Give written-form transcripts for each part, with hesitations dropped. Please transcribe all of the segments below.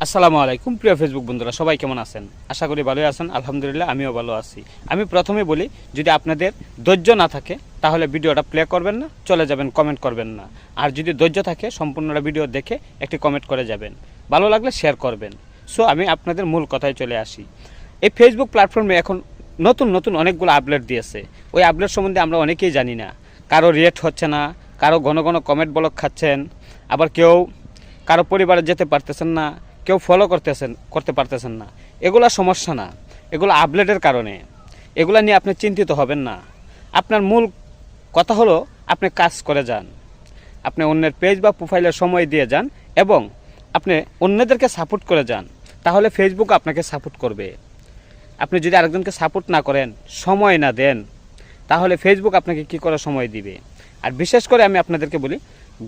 আসসালামু আলাইকুম প্রিয় ফেসবুক বন্ধুরা, সবাই কেমন আছেন? আশা করি ভালোই আছেন। আলহামদুলিল্লাহ আমিও ভালো আছি। আমি প্রথমে বলি, যদি আপনাদের ধৈর্য না থাকে তাহলে ভিডিওটা প্লে করবেন না, চলে যাবেন, কমেন্ট করবেন না। আর যদি ধৈর্য থাকে সম্পূর্ণটা ভিডিও দেখে একটি কমেন্ট করে যাবেন, ভালো লাগলে শেয়ার করবেন। সো আমি আপনাদের মূল কথায় চলে আসি। এই ফেসবুক প্ল্যাটফর্মে এখন নতুন নতুন অনেকগুলো আপডেট দিয়েছে। ওই আপডেট সম্বন্ধে আমরা অনেকেই জানি না। কারো রিয়েক্ট হচ্ছে না, কারো ঘন ঘন কমেন্ট ব্লক খাচ্ছেন, আবার কেউ কারো পরিবারে যেতে পারতেছেন না, কেউ ফলো করতে পারতেছেন না। এগুলা সমস্যা না, এগুলো আপডেটের কারণে। এগুলা নিয়ে আপনি চিন্তিত হবেন না। আপনার মূল কথা হলো আপনি কাজ করে যান, আপনি অন্যের পেজ বা প্রোফাইলে সময় দিয়ে যান এবং আপনি অন্যদেরকে সাপোর্ট করে যান, তাহলে ফেসবুক আপনাকে সাপোর্ট করবে। আপনি যদি আরেকজনকে সাপোর্ট না করেন, সময় না দেন, তাহলে ফেসবুক আপনাকে কি করে সময় দিবে? আর বিশেষ করে আমি আপনাদেরকে বলি,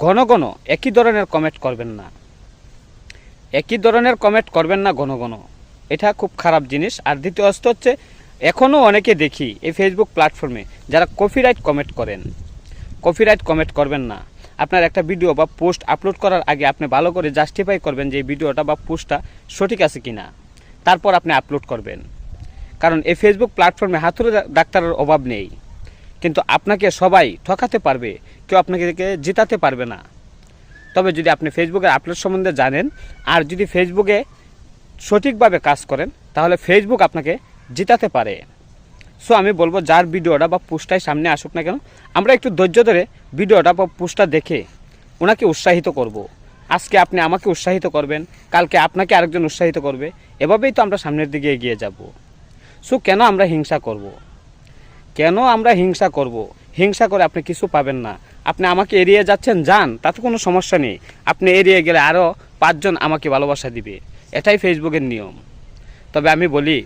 ঘন ঘন একই ধরনের কমেন্ট করবেন না, একই ধরনের কমেন্ট করবেন না ঘন ঘন। এটা খুব খারাপ জিনিস। আর দ্বিতীয় অস্ত্র হচ্ছে, এখনও অনেকে দেখি এই ফেসবুক প্ল্যাটফর্মে যারা কপিরাইট কমেন্ট করেন। কপিরাইট কমেন্ট করবেন না। আপনার একটা ভিডিও বা পোস্ট আপলোড করার আগে আপনি ভালো করে জাস্টিফাই করবেন যে এই ভিডিওটা বা পোস্টটা সঠিক আছে কি না, তারপর আপনি আপলোড করবেন। কারণ এই ফেসবুক প্ল্যাটফর্মে হাতুড়ে ডাক্তারের অভাব নেই, কিন্তু আপনাকে সবাই ঠকাতে পারবে, কেউ আপনাকে জেতাতে পারবে না। তবে যদি আপনি ফেসবুকের আপলোড সম্বন্ধে জানেন আর যদি ফেসবুকে সঠিকভাবে কাজ করেন, তাহলে ফেসবুক আপনাকে জেতাতে পারে। সো আমি বলবো, যার ভিডিওটা বা পোস্টটাই সামনে আসুক না কেন, আমরা একটু ধৈর্য ধরে ভিডিওটা বা পোস্টটা দেখে ওনাকে উৎসাহিত করব। আজকে আপনি আমাকে উৎসাহিত করবেন, কালকে আপনাকে আরেকজন উৎসাহিত করবে, এভাবেই তো আমরা সামনের দিকে এগিয়ে যাব। সো কেন আমরা হিংসা করব? কেন আমরা হিংসা করব? হিংসা করে আপনি কিছু পাবেন না। আপনি আমাকে এড়িয়ে যাচ্ছেন, যান, তাতে কোনো সমস্যা নেই। আপনি এড়িয়ে গেলে আরও 5 জন আমাকে ভালোবাসা দিবে, এটাই ফেসবুকের নিয়ম। তবে আমি বলি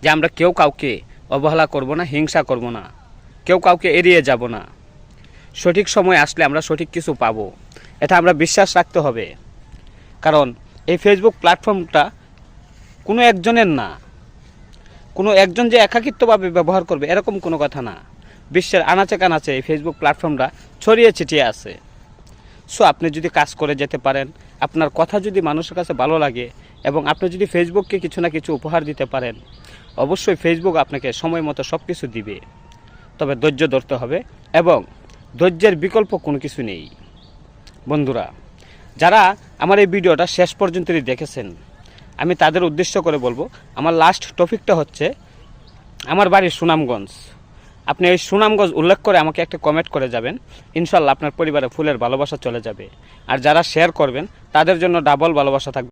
যে আমরা কেউ কাউকে অবহেলা করব না, হিংসা করব না, কেউ কাউকে এড়িয়ে যাব না। সঠিক সময় আসলে আমরা সঠিক কিছু পাবো, এটা আমরা বিশ্বাস রাখতে হবে। কারণ এই ফেসবুক প্ল্যাটফর্মটা কোনো একজনের না, কোনো একজন যে একাকিত্বভাবে ব্যবহার করবে এরকম কোনো কথা না। বিশ্বের আনাচে কানাচে এই ফেসবুক প্ল্যাটফর্মটা ছড়িয়ে ছিটিয়ে আছে। সো আপনি যদি কাজ করে যেতে পারেন, আপনার কথা যদি মানুষের কাছে ভালো লাগে এবং আপনি যদি ফেসবুককে কিছু না কিছু উপহার দিতে পারেন, অবশ্যই ফেসবুক আপনাকে সময় মতো সব কিছু দিবে। তবে ধৈর্য ধরতে হবে এবং ধৈর্যের বিকল্প কোনো কিছু নেই। বন্ধুরা, যারা আমার এই ভিডিওটা শেষ পর্যন্ত দেখেছেন, আমি তাদের উদ্দেশ্য করে বলবো, আমার লাস্ট টপিকটা হচ্ছে আমার বাড়ি সুনামগঞ্জ। আপনি এই সুনামগঞ্জ উল্লেখ করে আমাকে একটা কমেন্ট করে যাবেন, ইনশাল্লাহ আপনার পরিবারে ফুলের ভালোবাসা চলে যাবে। আর যারা শেয়ার করবেন তাদের জন্য ডাবল ভালোবাসা থাকবে।